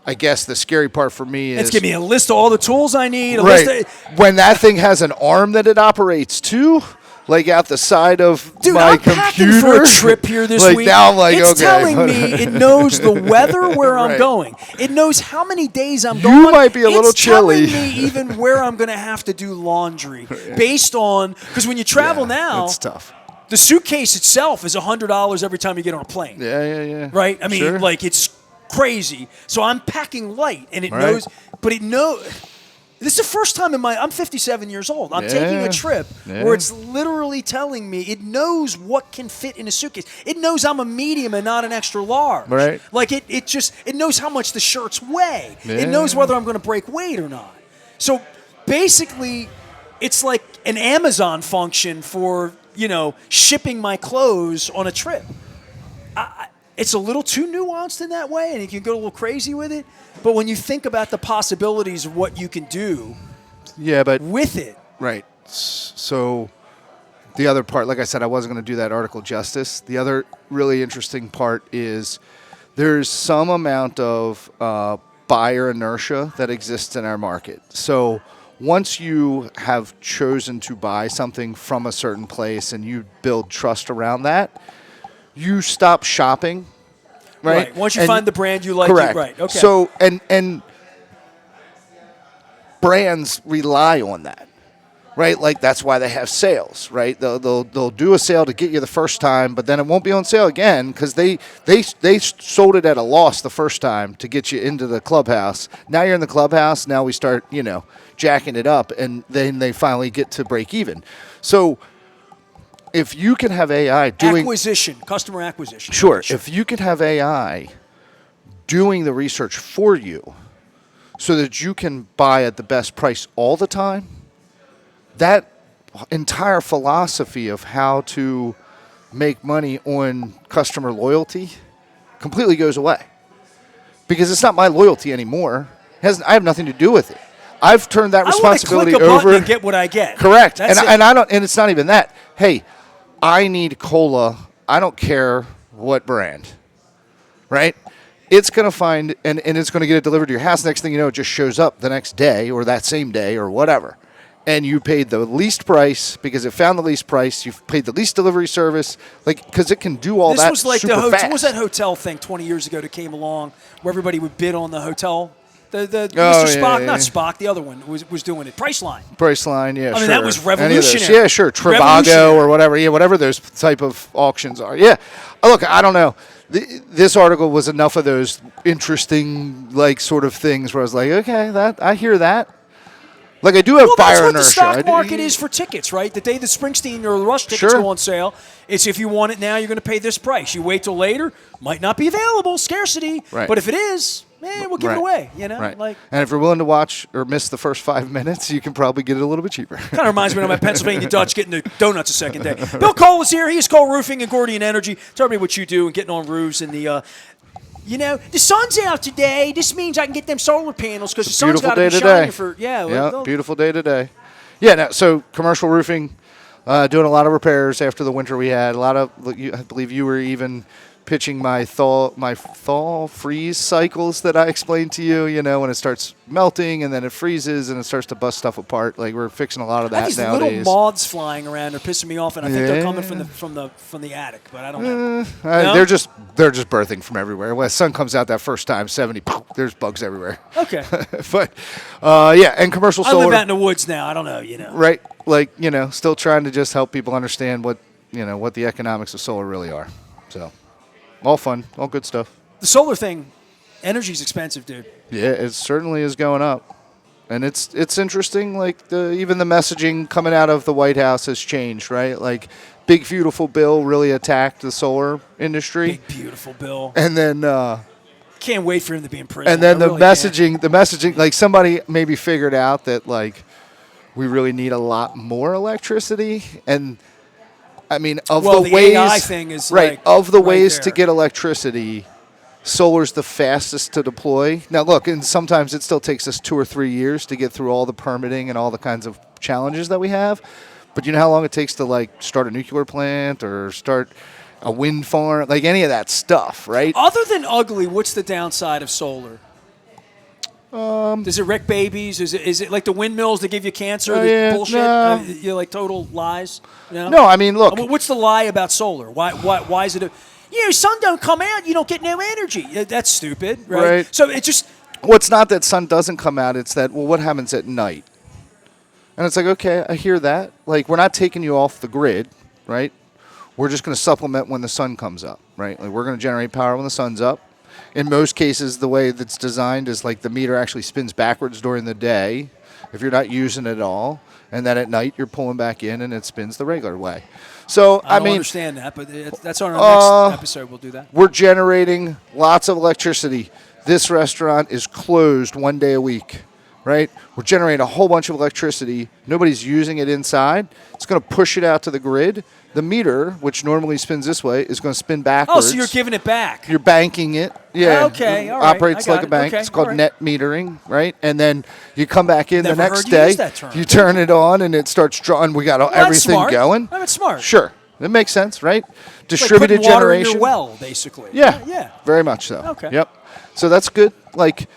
I guess the scary part for me is... It's give me a list of all the tools I need. Right. List When that thing has an arm that it operates too, like out the side of Dude, my I'm computer. packing for a trip here this like week. Now I'm like, it's okay. telling me it knows the weather where I'm Right. going. It knows how many days I'm You going. might be a little it's chilly. It's telling me even where I'm going to have to do laundry based on, because when you travel now, it's tough. the suitcase itself is $100 every time you get on a plane. Yeah. Right? I mean, Sure. like it's crazy. So I'm packing light, and it Right. knows, but it knows. This is the first time I'm 57 years old. I'm taking a trip where it's literally telling me it knows what can fit in a suitcase. It knows I'm a medium and not an extra large. Right. Like it knows how much the shirts weigh. Yeah. It knows whether I'm going to break weight or not. So basically, it's like an Amazon function for, shipping my clothes on a trip. It's a little too nuanced in that way, and you can go a little crazy with it. But when you think about the possibilities of what you can do with it. Right. So the other part, like I said, I wasn't going to do that article justice. The other really interesting part is there's some amount of buyer inertia that exists in our market. So once you have chosen to buy something from a certain place and you build trust around that, you stop shopping, right? Once you find the brand you like, correct. Right. Okay. So and brands rely on that, right? Like that's why they have sales, right? They'll do a sale to get you the first time, but then it won't be on sale again because they sold it at a loss the first time to get you into the clubhouse. Now you're in the clubhouse. Now we start jacking it up, and then they finally get to break even. So if you can have AI doing customer acquisition. Sure. If you can have AI doing the research for you so that you can buy at the best price all the time, that entire philosophy of how to make money on customer loyalty completely goes away. Because it's not my loyalty anymore. I have nothing to do with it. I've turned that responsibility I want to click a over. button and get what I get. Correct. That's and I don't, and it's not even that. Hey, I need cola. I don't care what brand, right? It's going to find, and it's going to get it delivered to your house. Next thing you know, it just shows up the next day or that same day or whatever. And you paid the least price because it found the least price. You've paid the least delivery service, because it can do all that. This was like super what fast. was that hotel thing 20 years ago that came along where everybody would bid on the hotel? The Mr. Spock, not Spock, the other one was doing it. Priceline, yeah, I mean, sure. that was Any of those. revolutionary. Yeah, sure. Trivago or whatever. Yeah, whatever those type of auctions are. Yeah. Look, I don't know. This article was enough of those interesting, sort of things where I was like, okay, I hear that. Like, I do have buyer inertia. That's what the stock market is for tickets, right? The day the Springsteen or the Rush tickets go on sale, it's if you want it now, you're going to pay this price. You wait till later, might not be available, scarcity. Right. But if it is, we'll give it away. Right. And if you're willing to watch or miss the first 5 minutes, you can probably get it a little bit cheaper. Kind of reminds me of my Pennsylvania Dutch getting the donuts a second day. Bill Cole is here. He is Cole Roofing and Gordian Energy. Tell me what you do and getting on roofs and the. The sun's out today. This means I can get them solar panels because the sun's got to be shining for. Beautiful day today. Yeah. So commercial roofing, doing a lot of repairs after the winter we had. I believe you were even pitching my thaw freeze cycles that I explained to you. When it starts melting and then it freezes and it starts to bust stuff apart. Like we're fixing a lot of that these nowadays. Little moths flying around are pissing me off, and I think they're coming from the attic, but I don't know. No? They're just birthing from everywhere. When the sun comes out that first time, 70, there's bugs everywhere. Okay. But and commercial solar. I live out in the woods now. I don't know. Right. Still trying to just help people understand what the economics of solar really are. So. All fun, all good stuff. The solar thing, energy's expensive, dude. Yeah, it certainly is going up. And it's interesting, even the messaging coming out of the White House has changed, right? Like, big, beautiful bill really attacked the solar industry. Big, beautiful bill. And then... can't wait for him to be in prison. And then the messaging, like somebody maybe figured out that, we really need a lot more electricity. And... I mean, the ways, AI thing is ways to get electricity, solar's the fastest to deploy. Now, look, and sometimes it still takes us 2 or 3 years to get through all the permitting and all the kinds of challenges that we have. But you know how long it takes to, like, start a nuclear plant or start a wind farm, like any of that stuff, right? Other than ugly, what's the downside of solar? Does it wreck babies? Is it like the windmills that give you cancer? Yeah, Bullshit? no. Like total lies? No, I mean, look. What's the lie about solar? Why is it sun don't come out, you don't get no energy. That's stupid, right? So it just... Well, it's not that sun doesn't come out. It's that, well, what happens at night? And it's like, okay, I hear that. Like, we're not taking you off the grid, right? We're just going to supplement when the sun comes up, right? Like, we're going to generate power when the sun's up. In most cases, the way that's designed is like the meter actually spins backwards during the day if you're not using it at all. And then at night, you're pulling back in and it spins the regular way. So, I don't understand that, but that's on our next episode. We'll do that. We're generating lots of electricity. This restaurant is closed 1 day a week, right? We're generating a whole bunch of electricity. Nobody's using it inside. It's going to push it out to the grid. The meter, which normally spins this way, is going to spin backwards. Oh, so you're giving it back. You're banking it. Yeah. Okay, all right. Operates like a bank. Okay, it's called right. net metering, right? And then you come back in Never the next heard you day. use that term. You turn it on, and it starts drawing. We got everything smart. going. That's smart. Sure. That makes sense, right? It's Distributed like putting water generation. in your well, basically. Yeah. Yeah. Very much so. Okay. Yep. So that's good. Like,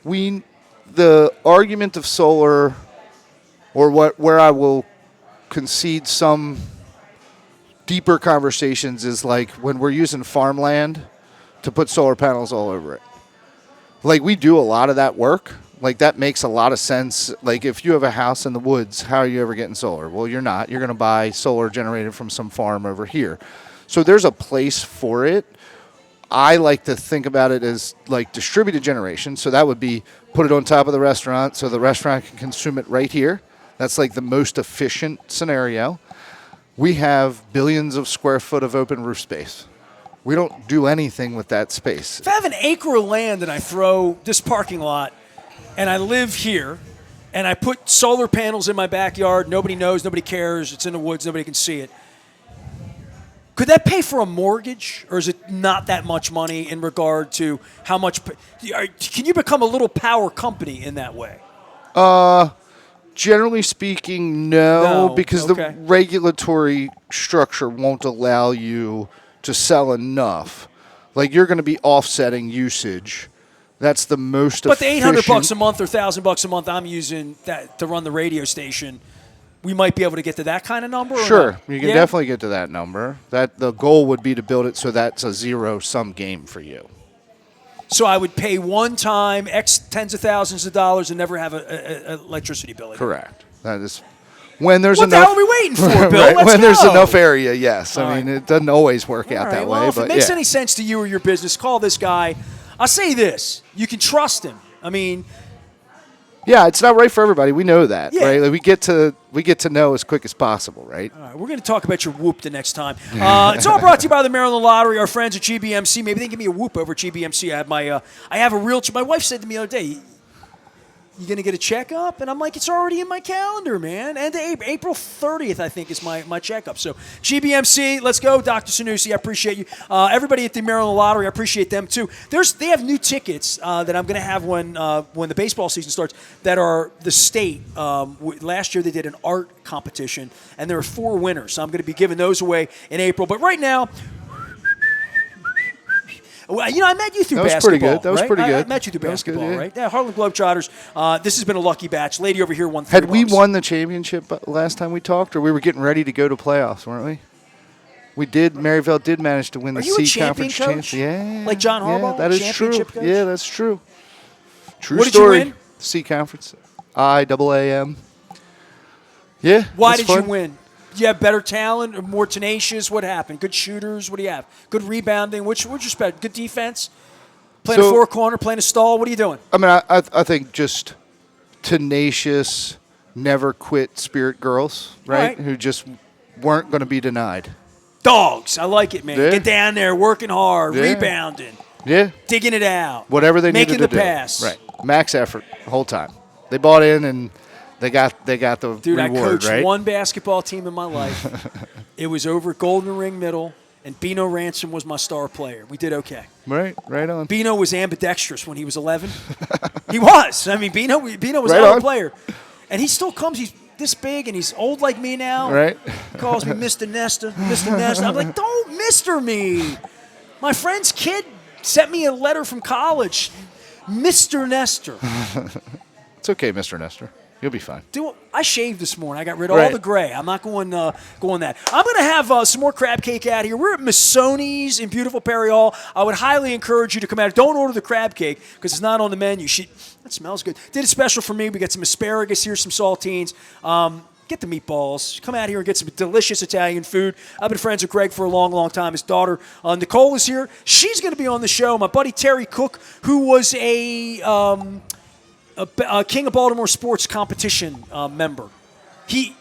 the argument of solar, or where I will concede some deeper conversations, is like when we're using farmland to put solar panels all over it. Like, we do a lot of that work. Like, that makes a lot of sense. Like, if you have a house in the woods, how are you ever getting solar? Well, you're not. You're going to buy solar generated from some farm over here. So there's a place for it. I like to think about it as like distributed generation. So that would be put it on top of the restaurant so the restaurant can consume it right here. That's like the most efficient scenario. We have billions of square foot of open roof space. We don't do anything with that space. If I have an acre of land and I throw this parking lot and I live here and I put solar panels in my backyard, nobody knows, nobody cares, it's in the woods, nobody can see it. Could that pay for a mortgage, or is it not that much money in regard to how much? Can you become a little power company in that way? Generally speaking, no, because okay. the regulatory structure won't allow you to sell enough. Like, you're going to be offsetting usage. That's the most But the efficient. $800 a month or $1,000 a month I'm using that to run the radio station, we might be able to get to that kind of number? Sure, or you can definitely get to that number. That the goal would be to build it so that's a zero-sum game for you. So I would pay one time X tens of thousands of dollars and never have an electricity bill again. Correct. That is when there's what enough. What the hell are we waiting for, Bill? Right, Let's when go. there's enough area, yes. All I mean, right. it doesn't always work out All that right, way. well, if but it makes yeah. any sense to you or your business, call this guy. I'll say this. You can trust him. I mean, yeah, it's not right for everybody. We know that, Yeah. right? Like, we get to know as quick as possible, right? all right, we're going to talk about your whoop the next time. It's all brought to you by the Maryland Lottery, our friends at GBMC. Maybe they can give me a whoop over at GBMC. I have a real. My wife said to me the other day, "You going to get a checkup?" And I'm like, "It's already in my calendar, man." And April 30th, I think, is my checkup. So GBMC, let's go, Dr. Sanusi. I appreciate you. Everybody at the Maryland Lottery, I appreciate them too. They have new tickets that I'm going to have when the baseball season starts. That are the state. Last year they did an art competition, and there were 4 winners. So I'm going to be giving those away in April. But right now. Well, I met you through basketball. That was pretty good. I met you through basketball, good, yeah. right? Yeah, Harlem Globetrotters. This has been a lucky batch. Lady over here won 3 Had we bucks. won the championship last time we talked, or we were getting ready to go to playoffs, weren't we? We did. Maryville did manage to win the Are you a C champion conference coach? Yeah, Like John Harbaugh? Yeah, that is true. Championship coach? Yeah, that's true. True What did story. you win? C conference, IAAM. Yeah. Why that's did you fun. win? Do you have better talent or more tenacious? What happened? Good shooters? What do you have? Good rebounding? What's your spec? Good defense? Playing a 4 corner? Playing a stall? What are you doing? I mean, I think just tenacious, never quit spirit girls, right? Who just weren't going to be denied. Dogs. I like it, man. Yeah. Get down there, working hard, Yeah. rebounding, Yeah. digging it out. Whatever they making needed to the do. pass. Right. Max effort the whole time. They bought in and they got the Dude, reward, I coached right? one basketball team in my life. It was over at Golden Ring Middle and Bino Ransom was my star player. We did okay. Right on. Bino was ambidextrous when he was 11. He was. I mean, Bino was Right a on. player. And he still comes. He's this big, and he's old like me now. Right. He calls me Mr. Nestor, Mr. Nestor. I'm like, don't Mr. me. My friend's kid sent me a letter from college, Mr. Nestor. It's okay, Mr. Nestor. You'll be fine. I shaved this morning. I got rid of all the gray. I'm not going that. I'm going to have some more crab cake out here. We're at Massoni's in beautiful Perry Hall. I would highly encourage you to come out. Don't order the crab cake because it's not on the menu. That smells good. Did it special for me. We got some asparagus here, some saltines. Get the meatballs. Come out here and get some delicious Italian food. I've been friends with Greg for a long, long time. His daughter, Nicole, is here. She's going to be on the show. My buddy Terry Cook, who was a King of Baltimore sports competition member. He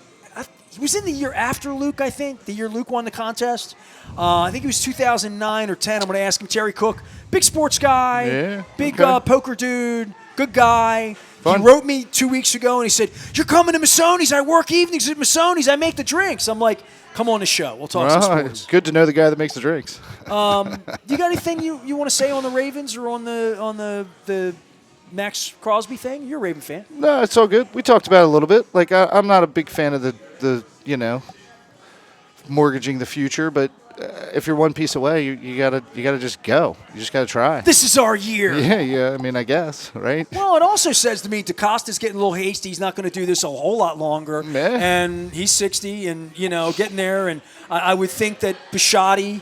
was in the year after Luke, I think. The year Luke won the contest. I think it was 2009 or 10. I'm going to ask him. Terry Cook, big sports guy, poker dude, good guy. Fun. He wrote me 2 weeks ago, and he said, "You're coming to Massoni's. I work evenings at Massoni's. I make the drinks." I'm like, "Come on the show. We'll talk some sports." It's good to know the guy that makes the drinks. You got anything you want to say on the Ravens or on the Maxx Crosby thing? You're a Raven fan. No, it's all good. We talked about it a little bit. Like I'm not a big fan of the mortgaging the future, but if you're one piece away, you gotta just go. You just gotta try. This is our year. Yeah. I mean, I guess, right? Well, it also says to me, DeCosta's getting a little hasty. He's not going to do this a whole lot longer. Yeah. And he's 60 and, getting there. And I would think that Bisciotti,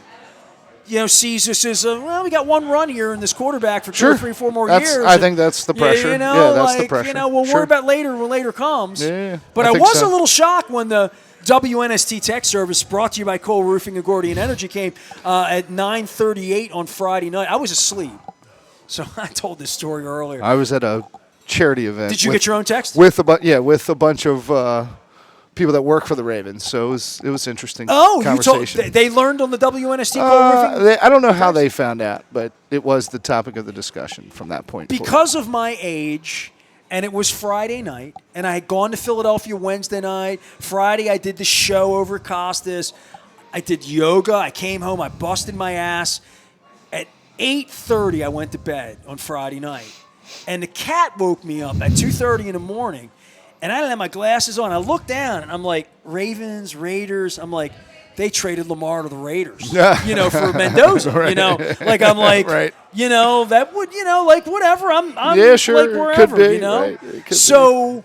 sees this as we got one run here in this quarterback for 2 or 3, 4 more years. I think that's the pressure. That's the pressure. We'll worry about later when later comes. Yeah, but I was a little shocked when the WNST Tech Service, brought to you by Cole Roofing and Gordian Energy, came at 9:38 on Friday night. I was asleep, so I told this story earlier. I was at a charity event. Did you get your own text? With a bunch of people that work for the Ravens, so it was interesting. Oh, conversation. They learned on the WNST Cole Roofing? I don't know how they found out, but it was the topic of the discussion from that point forward. Because of my age. And it was Friday night, and I had gone to Philadelphia Wednesday night. Friday, I did the show over Costas. I did yoga. I came home. I busted my ass. At 8:30, I went to bed on Friday night. And the cat woke me up at 2:30 in the morning, and I didn't have my glasses on. I looked down, and I'm like, Ravens, Raiders. I'm like, they traded Lamar to the Raiders, for Mendoza, right. I'm like, right. That would, whatever. I'm sure. like wherever, Could be, right. So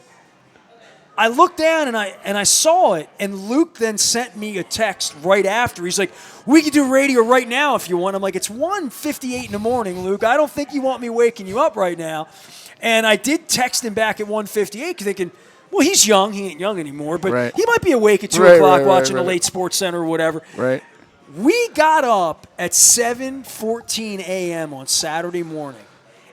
I looked down and I saw it, and Luke then sent me a text right after. He's like, "We can do radio right now if you want." I'm like, "It's 1:58 in the morning, Luke. I don't think you want me waking you up right now." And I did text him back at 1:58 thinking, well, he's young. He ain't young anymore, but he might be awake at 2 o'clock watching a late Sports Center or whatever. Right. We got up at 7:14 a.m. on Saturday morning,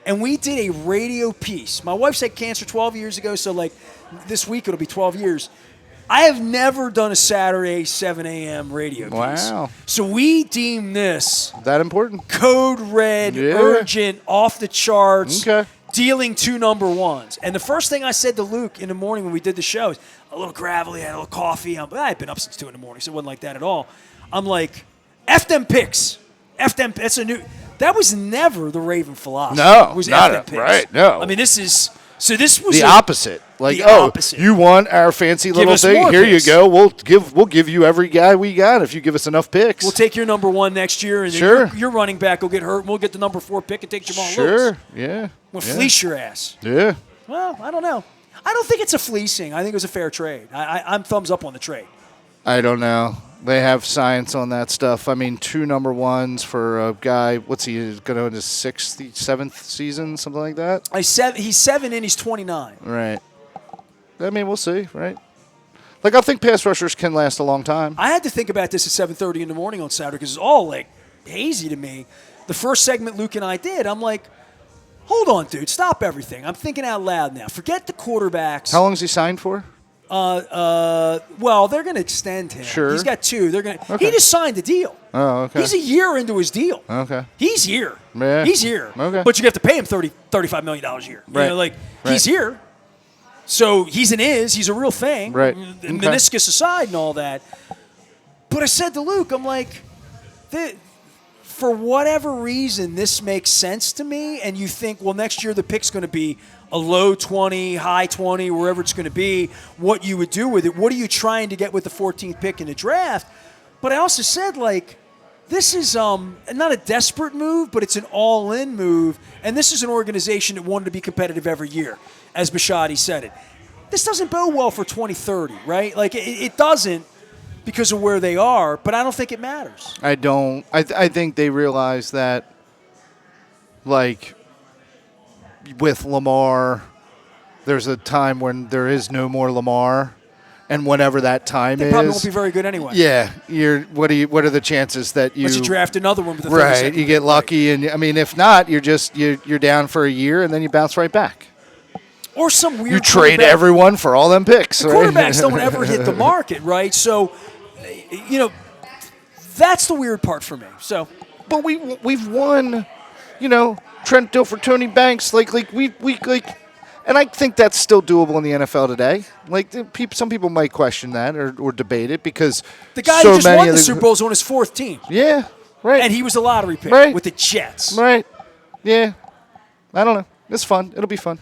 and we did a radio piece. My wife's had cancer 12 years ago, so this week it'll be 12 years. I have never done a Saturday 7 a.m. radio piece. Wow. So we deem this that important. Code red, urgent, off the charts. Okay. Dealing 2 number ones. And the first thing I said to Luke in the morning when we did the show is a little gravelly, I had a little coffee. I had been up since 2 in the morning, so it wasn't like that at all. I'm like, F them picks. F them. That was never the Raven philosophy. No, it was not F them picks. Right, no. I mean, this was the opposite. Opposite. You want our fancy little thing? Here you go. We'll give you every guy we got if you give us enough picks. We'll take your number 1 next year, and then your running back will get hurt, and we'll get the number 4 pick and take Jamal Lewis. Sure, yeah. We'll fleece your ass. Yeah. Well, I don't know. I don't think it's a fleecing. I think it was a fair trade. I'm thumbs up on the trade. I don't know. They have science on that stuff. I mean, 2 number 1s for a guy. What's he going to in his 6th, 7th season, something like that? He's 7 and he's 29. Right. I mean, we'll see, right? I think pass rushers can last a long time. I had to think about this at 7:30 in the morning on Saturday because it's all hazy to me. The first segment Luke and I did, I'm like, hold on, dude, stop everything. I'm thinking out loud now. Forget the quarterbacks. How long is he signed for? Well, they're going to extend him. Sure. He's got 2. They're going to. Okay. He just signed the deal. Oh, okay. He's a year into his deal. Okay. He's here. Yeah. He's here. Okay. But you have to pay him $35 million a year. Right. He's here. So he's a real thing. Right. Meniscus aside and all that. But I said to Luke, I'm like, for whatever reason, this makes sense to me, and you think, well, next year the pick's going to be a low 20, high 20, wherever it's going to be, what you would do with it. What are you trying to get with the 14th pick in the draft? But I also said, like, this is not a desperate move, but it's an all-in move, and this is an organization that wanted to be competitive every year, as Bisciotti said it. This doesn't bode well for 2030, right? Like, it doesn't because of where they are, but I don't think it matters. I don't. I think they realize that, like, with Lamar, there's a time when there is no more Lamar, and whenever that time They probably won't be very good anyway. Yeah, what are the chances that you Unless you draft another one with the right? You get lucky, and I mean, if not, you're down for a year, and then you bounce right back. Or some weird. You trade everyone for all them picks. The right? quarterbacks don't ever hit the market, right? So, that's the weird part for me. So, but we've won, Trent Dilfer, Tony Banks, like, and I think that's still doable in the NFL today. Like, some people might question that or debate it because the guy who just won the Super Bowl is on his fourth team. Yeah, right. And he was a lottery pick with the Jets. Right. Yeah. I don't know. It's fun. It'll be fun.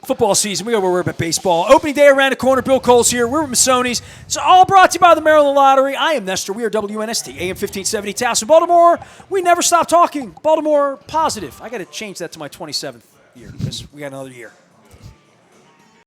Football season. We got to worry about baseball. Opening day around the corner. Bill Cole's here. We're with Massoni's. It's all brought to you by the Maryland Lottery. I am Nestor. We are WNST, AM 1570, Tassel, Baltimore. We never stop talking. Baltimore positive. I got to change that to my 27th year because we got another year.